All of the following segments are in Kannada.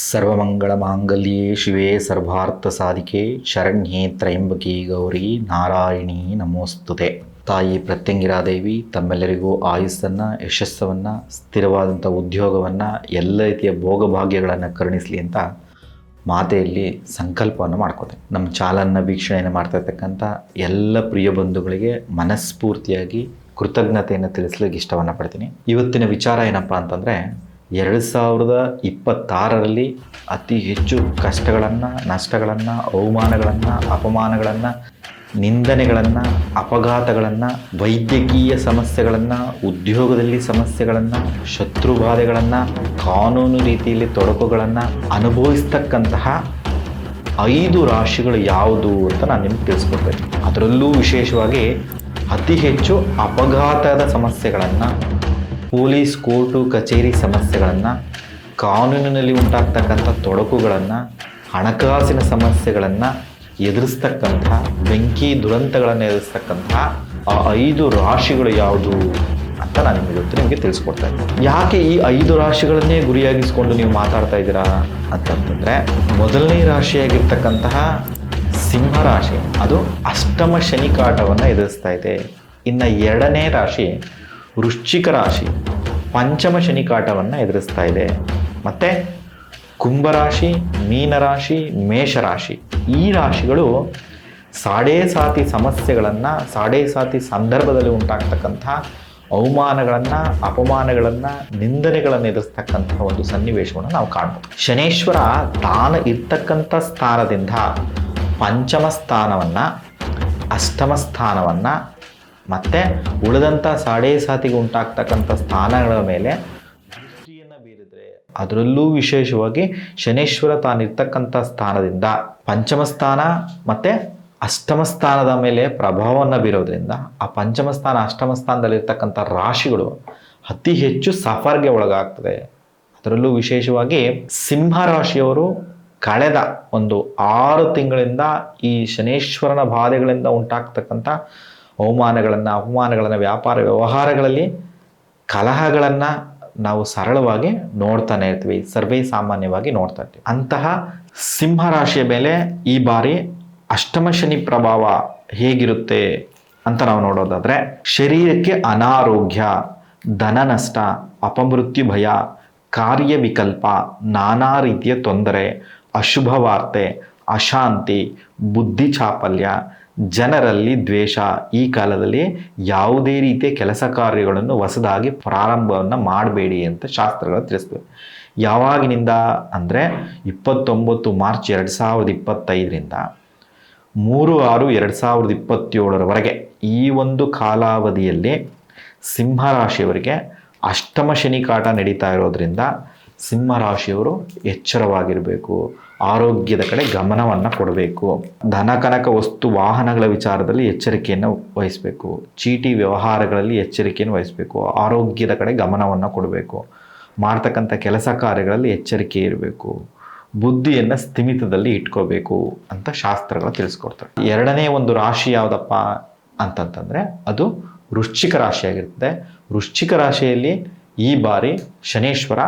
ಸರ್ವಮಂಗಳಮಾಂಗಲ್ಯೆ ಶಿವೆ ಸರ್ವಾರ್ಥಸಾಧಿಕೆ ಶರಣ್ಯೇ ತ್ರಯಂಬಕೆ ಗೌರಿ ನಾರಾಯಣಿ ನಮೋಸ್ತುತೆ. ತಾಯಿ ಪ್ರತ್ಯಂಗಿರಾದೇವಿ ತಮ್ಮೆಲ್ಲರಿಗೂ ಆಯುಸ್ಸನ್ನು, ಯಶಸ್ಸನ್ನು, ಸ್ಥಿರವಾದಂಥ ಉದ್ಯೋಗವನ್ನು, ಎಲ್ಲ ರೀತಿಯ ಭೋಗಭಾಗ್ಯಗಳನ್ನು ಕರುಣಿಸಲಿ ಅಂತ ಮಾತೆಯಲ್ಲಿ ಸಂಕಲ್ಪವನ್ನು ಮಾಡ್ಕೋತೇನೆ. ನಮ್ಮ ಚಾನಲ್ನ ವೀಕ್ಷಣೆಯನ್ನು ಮಾಡ್ತಾ ಇರ್ತಕ್ಕಂಥ ಎಲ್ಲ ಪ್ರಿಯ ಬಂಧುಗಳಿಗೆ ಮನಸ್ಫೂರ್ತಿಯಾಗಿ ಕೃತಜ್ಞತೆಯನ್ನು ತಿಳಿಸ್ಲಿಕ್ಕೆ ಇಷ್ಟವನ್ನು ಪಡ್ತೀನಿ. ಇವತ್ತಿನ ವಿಚಾರ ಏನಪ್ಪ ಅಂತಂದರೆ, 2026ರಲ್ಲಿ ಅತಿ ಹೆಚ್ಚು ಕಷ್ಟಗಳನ್ನು, ನಷ್ಟಗಳನ್ನು, ಅವಮಾನಗಳನ್ನು, ಅಪಮಾನಗಳನ್ನು, ನಿಂದನೆಗಳನ್ನು, ಅಪಘಾತಗಳನ್ನು, ವೈದ್ಯಕೀಯ ಸಮಸ್ಯೆಗಳನ್ನು, ಉದ್ಯೋಗದಲ್ಲಿ ಸಮಸ್ಯೆಗಳನ್ನು, ಶತ್ರುಬಾಧೆಗಳನ್ನು, ಕಾನೂನು ರೀತಿಯಲ್ಲಿ ತೊಡಕುಗಳನ್ನು ಅನುಭವಿಸ್ತಕ್ಕಂತಹ 5 ರಾಶಿಗಳು ಯಾವುದು ಅಂತ ನಾನು ನಿಮ್ಗೆ ತಿಳಿಸ್ಕೊಡ್ತೇನೆ. ಅದರಲ್ಲೂ ವಿಶೇಷವಾಗಿ ಅತಿ ಹೆಚ್ಚು ಅಪಘಾತದ ಸಮಸ್ಯೆಗಳನ್ನು, ಪೊಲೀಸ್ ಕೋರ್ಟು ಕಚೇರಿ ಸಮಸ್ಯೆಗಳನ್ನು, ಕಾನೂನಿನಲ್ಲಿ ಉಂಟಾಗ್ತಕ್ಕಂಥ ತೊಡಕುಗಳನ್ನು, ಹಣಕಾಸಿನ ಸಮಸ್ಯೆಗಳನ್ನು ಎದುರಿಸ್ತಕ್ಕಂಥ, ಬೆಂಕಿ ದುರಂತಗಳನ್ನು ಎದುರಿಸ್ತಕ್ಕಂತಹ ಆ 5 ರಾಶಿಗಳು ಯಾವುದು ಅಂತ ನಾನು ನಿಮಗೆ ತಿಳಿಸ್ಕೊಡ್ತಾ ಇದ್ದೀನಿ. ಯಾಕೆ ಈ 5 ರಾಶಿಗಳನ್ನೇ ಗುರಿಯಾಗಿಸ್ಕೊಂಡು ನೀವು ಮಾತಾಡ್ತಾ ಇದ್ದೀರಾ ಅಂತಂತಂದರೆ, ಮೊದಲನೇ ರಾಶಿಯಾಗಿರ್ತಕ್ಕಂತಹ ಸಿಂಹ ರಾಶಿ ಅದು ಅಷ್ಟಮ ಶನಿ ಕಾಟವನ್ನು ಎದುರಿಸ್ತಾ ಇದೆ. ಇನ್ನು 2ನೇ ರಾಶಿ ವೃಶ್ಚಿಕ ರಾಶಿ ಪಂಚಮ ಶನಿ ಕಾಟವನ್ನು ಎದುರಿಸ್ತಾ ಇದೆ. ಮತ್ತು ಕುಂಭರಾಶಿ, ಮೀನರಾಶಿ, ಮೇಷರಾಶಿ ಈ ರಾಶಿಗಳು ಸಾಡೇಸಾತಿ ಸಮಸ್ಯೆಗಳನ್ನು, ಸಾಡೇಸಾತಿ ಸಂದರ್ಭದಲ್ಲಿ ಉಂಟಾಗ್ತಕ್ಕಂಥ ಅವಮಾನಗಳನ್ನು, ಅಪಮಾನಗಳನ್ನು, ನಿಂದನೆಗಳನ್ನು ಎದುರಿಸ್ತಕ್ಕಂಥ ಒಂದು ಸನ್ನಿವೇಶವನ್ನು ನಾವು ಕಾಣ್ಬೋದು. ಶನೇಶ್ವರ ತಾನು ಇರ್ತಕ್ಕಂಥ ಸ್ಥಾನದಿಂದ ಪಂಚಮ ಸ್ಥಾನವನ್ನು, ಅಷ್ಟಮ ಸ್ಥಾನವನ್ನು ಮತ್ತು ಉಳಿದಂಥ ಸಾಡೇಸಾತಿಗೆ ಉಂಟಾಗ್ತಕ್ಕಂಥ ಸ್ಥಾನಗಳ ಮೇಲೆ ದೃಷ್ಟಿಯನ್ನು ಬೀರಿದರೆ, ಅದರಲ್ಲೂ ವಿಶೇಷವಾಗಿ ಶನೇಶ್ವರ ತಾನಿರ್ತಕ್ಕಂಥ ಸ್ಥಾನದಿಂದ ಪಂಚಮ ಸ್ಥಾನ ಮತ್ತು ಅಷ್ಟಮ ಸ್ಥಾನದ ಮೇಲೆ ಪ್ರಭಾವವನ್ನು ಬೀರೋದ್ರಿಂದ ಆ ಪಂಚಮ ಸ್ಥಾನ, ಅಷ್ಟಮ ಸ್ಥಾನದಲ್ಲಿರ್ತಕ್ಕಂಥ ರಾಶಿಗಳು ಅತಿ ಹೆಚ್ಚು ಸಫರ್ಗೆ ಒಳಗಾಗ್ತದೆ. ಅದರಲ್ಲೂ ವಿಶೇಷವಾಗಿ ಸಿಂಹ ರಾಶಿಯವರು ಕಳೆದ ಒಂದು 6 ತಿಂಗಳಿಂದ ಈ ಶನೇಶ್ವರನ ಬಾಧೆಗಳಿಂದ ಉಂಟಾಗ್ತಕ್ಕಂಥ ಅವಮಾನಗಳನ್ನು, ಅಪಮಾನಗಳನ್ನು, ವ್ಯಾಪಾರ ವ್ಯವಹಾರಗಳಲ್ಲಿ ಕಲಹಗಳನ್ನು ನಾವು ಸರಳವಾಗಿ ನೋಡ್ತಾನೆ ಇರ್ತೀವಿ, ಸರ್ವೇ ಸಾಮಾನ್ಯವಾಗಿ ನೋಡ್ತಾ ಇರ್ತೀವಿ. ಅಂತಹ ಸಿಂಹ ರಾಶಿಯ ಮೇಲೆ ಈ ಬಾರಿ ಅಷ್ಟಮ ಶನಿ ಪ್ರಭಾವ ಹೇಗಿರುತ್ತೆ ಅಂತ ನಾವು ನೋಡೋದಾದರೆ, ಶರೀರಕ್ಕೆ ಅನಾರೋಗ್ಯ, ಧನ ನಷ್ಟ, ಅಪಮೃತ್ಯು ಭಯ, ಕಾರ್ಯ ವಿಕಲ್ಪ, ನಾನಾ ರೀತಿಯ ತೊಂದರೆ, ಅಶುಭ ವಾರ್ತೆ, ಅಶಾಂತಿ, ಬುದ್ಧಿ ಚಾಪಲ್ಯ, ಜನರಲ್ಲಿ ದ್ವೇಷ. ಈ ಕಾಲದಲ್ಲಿ ಯಾವುದೇ ರೀತಿಯ ಕೆಲಸ ಕಾರ್ಯಗಳನ್ನು ಹೊಸದಾಗಿ ಪ್ರಾರಂಭವನ್ನು ಮಾಡಬೇಡಿ ಅಂತ ಶಾಸ್ತ್ರಗಳು ತಿಳಿಸ್ತವೆ. ಯಾವಾಗಿನಿಂದ ಅಂದರೆ 29 ಮಾರ್ಚ್ 2025ರಿಂದ 3/6/2027ರವರೆಗೆ ಈ ಒಂದು ಕಾಲಾವಧಿಯಲ್ಲಿ ಸಿಂಹರಾಶಿಯವರಿಗೆ ಅಷ್ಟಮ ಶನಿ ಕಾಟ ನಡೀತಾ ಇರೋದ್ರಿಂದ ಸಿಂಹರಾಶಿಯವರು ಎಚ್ಚರವಾಗಿರಬೇಕು, ಆರೋಗ್ಯದ ಕಡೆ ಗಮನವನ್ನು ಕೊಡಬೇಕು, ಧನ ಕನಕ ವಸ್ತು ವಾಹನಗಳ ವಿಚಾರದಲ್ಲಿ ಎಚ್ಚರಿಕೆಯನ್ನು ವಹಿಸಬೇಕು, ಚೀಟಿ ವ್ಯವಹಾರಗಳಲ್ಲಿ ಎಚ್ಚರಿಕೆಯನ್ನು ವಹಿಸಬೇಕು, ಆರೋಗ್ಯದ ಕಡೆ ಗಮನವನ್ನು ಕೊಡಬೇಕು, ಮಾಡ್ತಕ್ಕಂಥ ಕೆಲಸ ಕಾರ್ಯಗಳಲ್ಲಿ ಎಚ್ಚರಿಕೆ ಇರಬೇಕು, ಬುದ್ಧಿಯನ್ನು ಸ್ಥಿಮಿತದಲ್ಲಿ ಇಟ್ಕೋಬೇಕು ಅಂತ ಶಾಸ್ತ್ರಗಳು ತಿಳಿಸ್ಕೊಡ್ತಾರೆ. 2ನೇ ಒಂದು ರಾಶಿ ಯಾವುದಪ್ಪ ಅಂತಂತಂದರೆ ಅದು ವೃಶ್ಚಿಕ ರಾಶಿಯಾಗಿರ್ತದೆ. ವೃಶ್ಚಿಕ ರಾಶಿಯಲ್ಲಿ ಈ ಬಾರಿ ಶನೇಶ್ವರ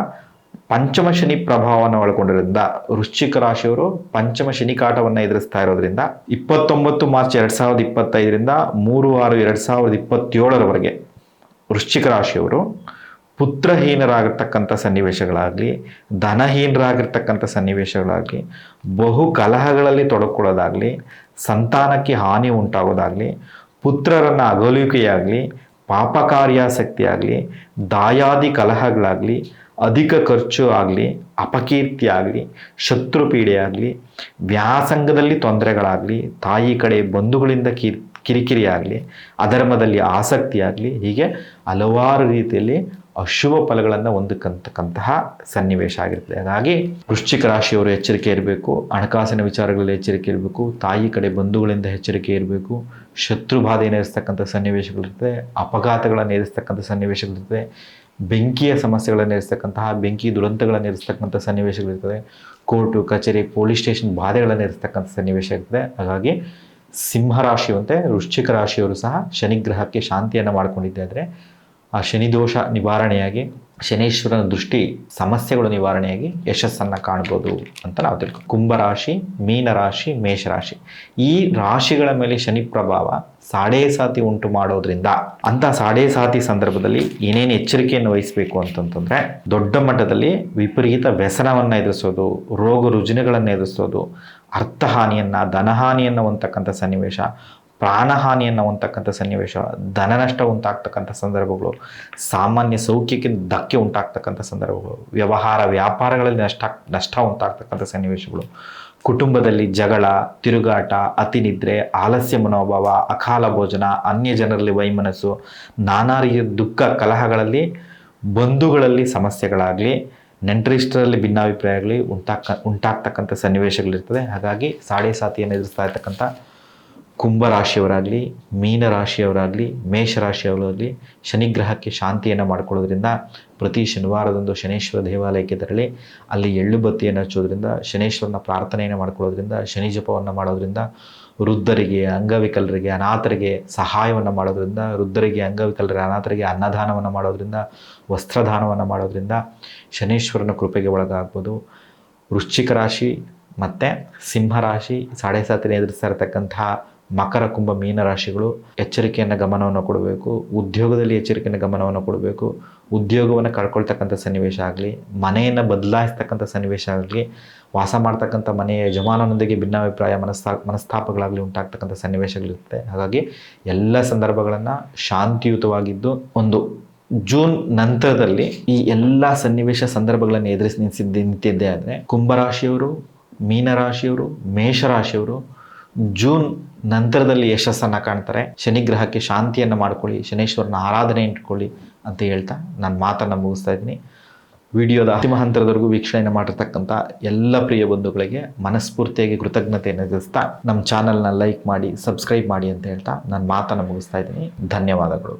ಪಂಚಮ ಶನಿ ಪ್ರಭಾವವನ್ನು ಒಳಗೊಂಡಿರೋದ್ರಿಂದ ವೃಶ್ಚಿಕ ರಾಶಿಯವರು ಪಂಚಮ ಶನಿ ಕಾಟವನ್ನು ಎದುರಿಸ್ತಾ ಇರೋದ್ರಿಂದ 29 ಮಾರ್ಚ್ 2025ರಿಂದ 3/6/2027ರವರೆಗೆ ವೃಶ್ಚಿಕ ರಾಶಿಯವರು ಪುತ್ರಹೀನರಾಗಿರ್ತಕ್ಕಂಥ ಸನ್ನಿವೇಶಗಳಾಗಲಿ, ಧನಹೀನರಾಗಿರ್ತಕ್ಕಂಥ ಸನ್ನಿವೇಶಗಳಾಗಲಿ, ಬಹು ಕಲಹಗಳಲ್ಲಿ ತೊಡಕೊಳ್ಳೋದಾಗಲಿ, ಸಂತಾನಕ್ಕೆ ಹಾನಿ ಉಂಟಾಗೋದಾಗಲಿ, ಪುತ್ರರನ್ನು ಅಗಲುವಿಕೆಯಾಗಲಿ, ಪಾಪಕಾರ್ಯಾಸಕ್ತಿ ಆಗಲಿ, ದಾಯಾದಿ ಕಲಹಗಳಾಗಲಿ, ಅಧಿಕ ಖರ್ಚು ಆಗಲಿ, ಅಪಕೀರ್ತಿ ಆಗಲಿ, ಶತ್ರುಪೀಡೆ ಆಗಲಿ, ವ್ಯಾಸಂಗದಲ್ಲಿ ತೊಂದರೆಗಳಾಗಲಿ, ತಾಯಿ ಕಡೆ ಬಂಧುಗಳಿಂದ ಕಿರಿಕಿರಿ ಆಗಲಿ, ಅಧರ್ಮದಲ್ಲಿ ಆಸಕ್ತಿ ಆಗಲಿ, ಹೀಗೆ ಹಲವಾರು ರೀತಿಯಲ್ಲಿ ಅಶುಭ ಫಲಗಳನ್ನು ಹೊಂದಕ್ಕಂತಕ್ಕಂತಹ ಸನ್ನಿವೇಶ ಆಗಿರ್ತದೆ. ಹಾಗಾಗಿ ವೃಶ್ಚಿಕ ರಾಶಿಯವರು ಎಚ್ಚರಿಕೆ ಇರಬೇಕು, ಹಣಕಾಸಿನ ವಿಚಾರಗಳಲ್ಲಿ ಎಚ್ಚರಿಕೆ ಇರಬೇಕು, ತಾಯಿ ಕಡೆ ಬಂಧುಗಳಿಂದ ಎಚ್ಚರಿಕೆ ಇರಬೇಕು, ಶತ್ರು ಬಾಧೆಯನ್ನು ಎದುರಿಸ್ತಕ್ಕಂಥ ಸನ್ನಿವೇಶಗಳಿರ್ತದೆ, ಅಪಘಾತಗಳನ್ನು ಎದುರಿಸ್ತಕ್ಕಂಥ ಸನ್ನಿವೇಶಗಳಿರ್ತದೆ, ಬೆಂಕಿಯ ಸಮಸ್ಯೆಗಳನ್ನು ಎದುರಿಸ್ತಕ್ಕಂತಹ, ಬೆಂಕಿ ದುರಂತಗಳನ್ನು ಎದುರಿಸ್ತಕ್ಕಂಥ ಸನ್ನಿವೇಶಗಳಿರ್ತದೆ, ಕೋರ್ಟು ಕಚೇರಿ ಪೊಲೀಸ್ ಸ್ಟೇಷನ್ ಬಾಧೆಗಳನ್ನು ಎದುರಿಸ್ತಕ್ಕಂಥ ಸನ್ನಿವೇಶ ಇರ್ತದೆ. ಹಾಗಾಗಿ ಸಿಂಹರಾಶಿಯಂತೆ ವೃಶ್ಚಿಕ ರಾಶಿಯವರು ಸಹ ಶನಿಗ್ರಹಕ್ಕೆ ಶಾಂತಿಯನ್ನು ಮಾಡ್ಕೊಂಡಿದ್ದೆ ಆದರೆ ಆ ಶನಿದೋಷ ನಿವಾರಣೆಯಾಗಿ ಶನೀಶ್ವರನ ದೃಷ್ಟಿ ಸಮಸ್ಯೆಗಳು ನಿವಾರಣೆಯಾಗಿ ಯಶಸ್ಸನ್ನು ಕಾಣ್ಬೋದು ಅಂತ ನಾವು ಕುಂಭರಾಶಿ, ಮೀನರಾಶಿ, ಮೇಷರಾಶಿ ಈ ರಾಶಿಗಳ ಮೇಲೆ ಶನಿ ಪ್ರಭಾವ ಸಾಡೇ ಸಾತಿ ಉಂಟು ಮಾಡೋದ್ರಿಂದ ಅಂತ ಸಾಡೇ ಸಾತಿ ಸಂದರ್ಭದಲ್ಲಿ ಏನೇನು ಎಚ್ಚರಿಕೆಯನ್ನು ವಹಿಸಬೇಕು ಅಂತಂತಂದ್ರೆ ದೊಡ್ಡ ಮಟ್ಟದಲ್ಲಿ ವಿಪರೀತ ವ್ಯಸನವನ್ನು ಎದುರಿಸೋದು, ರೋಗ ರುಜಿನಗಳನ್ನು ಎದುರಿಸೋದು, ಅರ್ಥಹಾನಿಯನ್ನು, ಧನಹಾನಿಯನ್ನು ಹೊಂದತಕ್ಕಂಥ ಸನ್ನಿವೇಶ, ಪ್ರಾಣಹಾನಿಯನ್ನು ಹೊಂದತಕ್ಕಂಥ ಸನ್ನಿವೇಶ, ಧನ ನಷ್ಟ ಉಂಟಾಗ್ತಕ್ಕಂಥ ಸಂದರ್ಭಗಳು, ಸಾಮಾನ್ಯ ಸೌಖ್ಯಕ್ಕೆ ಧಕ್ಕೆ ಉಂಟಾಗ್ತಕ್ಕಂಥ ಸಂದರ್ಭಗಳು, ವ್ಯಾಪಾರಗಳಲ್ಲಿ ನಷ್ಟ ಉಂಟಾಗ್ತಕ್ಕಂಥ ಸನ್ನಿವೇಶಗಳು, ಕುಟುಂಬದಲ್ಲಿ ಜಗಳ, ತಿರುಗಾಟ, ಅತಿನಿದ್ರೆ, ಆಲಸ್ಯ ಮನೋಭಾವ, ಅಕಾಲ ಭೋಜನ, ಅನ್ಯ ಜನರಲ್ಲಿ ವೈಮನಸ್ಸು, ನಾನಾ ರೀತಿಯ ದುಃಖ ಕಲಹಗಳಲ್ಲಿ, ಬಂಧುಗಳಲ್ಲಿ ಸಮಸ್ಯೆಗಳಾಗಲಿ, ನೆಂಟರಿಷ್ಟರಲ್ಲಿ ಭಿನ್ನಾಭಿಪ್ರಾಯಗಳು ಉಂಟಾಗ್ತಕ್ಕಂಥ ಸನ್ನಿವೇಶಗಳಿರ್ತದೆ. ಹಾಗಾಗಿ ಸಾಡೆ ಸಾತಿಯನ್ನು ಎದುರಿಸ್ತಾ ಇರ್ತಕ್ಕಂಥ ಕುಂಭರಾಶಿಯವರಾಗಲಿ, ಮೀನರಾಶಿಯವರಾಗಲಿ, ಮೇಷರಾಶಿಯವರಾಗಲಿ ಶನಿಗ್ರಹಕ್ಕೆ ಶಾಂತಿಯನ್ನು ಮಾಡಿಕೊಳ್ಳೋದ್ರಿಂದ ಪ್ರತಿ ಶನಿವಾರದಂದು ಶನೇಶ್ವರ ದೇವಾಲಯಕ್ಕೆ ತೆರಳಿ ಅಲ್ಲಿ ಎಳ್ಳು ಬತ್ತಿಯನ್ನು ಹಚ್ಚೋದ್ರಿಂದ, ಶನೇಶ್ವರನ ಪ್ರಾರ್ಥನೆಯನ್ನು ಮಾಡ್ಕೊಳ್ಳೋದ್ರಿಂದ, ಶನಿ ಜಪವನ್ನು ಮಾಡೋದ್ರಿಂದ, ವೃದ್ಧರಿಗೆ, ಅಂಗವಿಕಲರಿಗೆ, ಅನಾಥರಿಗೆ ಸಹಾಯವನ್ನು ಮಾಡೋದ್ರಿಂದ, ವೃದ್ಧರಿಗೆ, ಅಂಗವಿಕಲರಿಗೆ, ಅನಾಥರಿಗೆ ಅನ್ನದಾನವನ್ನು ಮಾಡೋದ್ರಿಂದ, ವಸ್ತ್ರದಾನವನ್ನು ಮಾಡೋದ್ರಿಂದ ಶನೇಶ್ವರನ ಕೃಪೆಗೆ ಒಳಗಾಗ್ಬೋದು. ವೃಶ್ಚಿಕ ರಾಶಿ ಮತ್ತು ಸಿಂಹರಾಶಿ ಸಾಡೆ ಸಾತಿನ ಎದುರಿಸ್ತಾ ಇರತಕ್ಕಂತಹ ಮಕರ, ಕುಂಭ, ಮೀನರಾಶಿಗಳು ಎಚ್ಚರಿಕೆಯನ್ನು ಗಮನವನ್ನು ಕೊಡಬೇಕು. ಉದ್ಯೋಗದಲ್ಲಿ ಎಚ್ಚರಿಕೆಯನ್ನು ಗಮನವನ್ನು ಕೊಡಬೇಕು. ಉದ್ಯೋಗವನ್ನು ಕಳ್ಕೊಳ್ತಕ್ಕಂಥ ಸನ್ನಿವೇಶ ಆಗಲಿ, ಮನೆಯನ್ನು ಬದಲಾಯಿಸ್ತಕ್ಕಂಥ ಸನ್ನಿವೇಶ ಆಗಲಿ, ವಾಸ ಮಾಡ್ತಕ್ಕಂಥ ಮನೆಯ ಯಜಮಾನನೊಂದಿಗೆ ಭಿನ್ನಾಭಿಪ್ರಾಯ ಮನಸ್ತಾಪಗಳಾಗಲಿ ಉಂಟಾಗ್ತಕ್ಕಂಥ ಸನ್ನಿವೇಶಗಳಿರುತ್ತೆ. ಹಾಗಾಗಿ ಎಲ್ಲ ಸಂದರ್ಭಗಳನ್ನು ಶಾಂತಿಯುತವಾಗಿದ್ದು ಒಂದು ಜೂನ್ ನಂತರದಲ್ಲಿ ಈ ಎಲ್ಲ ಸನ್ನಿವೇಶ ಸಂದರ್ಭಗಳನ್ನು ಎದುರಿಸಿ ನಿಂತಿದ್ದೇ ಆದರೆ ಕುಂಭರಾಶಿಯವರು, ಮೀನರಾಶಿಯವರು, ಮೇಷರಾಶಿಯವರು ಜೂನ್ ನಂತರದಲ್ಲಿ ಯಶಸ್ಸನ್ನು ಕಾಣ್ತಾರೆ. ಶನಿಗ್ರಹಕ್ಕೆ ಶಾಂತಿಯನ್ನು ಮಾಡ್ಕೊಳ್ಳಿ, ಶನೇಶ್ವರನ ಆರಾಧನೆ ಇಟ್ಕೊಳ್ಳಿ ಅಂತ ಹೇಳ್ತಾ ನಾನು ಮಾತನ್ನು ಮುಗಿಸ್ತಾ ಇದ್ದೀನಿ. ವಿಡಿಯೋದ ಅಂತಿಮ ಹಂತದವರೆಗೂ ವೀಕ್ಷಣೆಯನ್ನು ಮಾಡಿರ್ತಕ್ಕಂಥ ಎಲ್ಲ ಪ್ರಿಯ ಬಂಧುಗಳಿಗೆ ಮನಸ್ಫೂರ್ತಿಯಾಗಿ ಕೃತಜ್ಞತೆಯನ್ನು ತಿಳಿಸ್ತಾ ನಮ್ಮ ಚಾನಲ್ನ ಲೈಕ್ ಮಾಡಿ, ಸಬ್ಸ್ಕ್ರೈಬ್ ಮಾಡಿ ಅಂತ ಹೇಳ್ತಾ ನಾನು ಮಾತನ್ನು ಮುಗಿಸ್ತಾ ಇದ್ದೀನಿ. ಧನ್ಯವಾದಗಳು.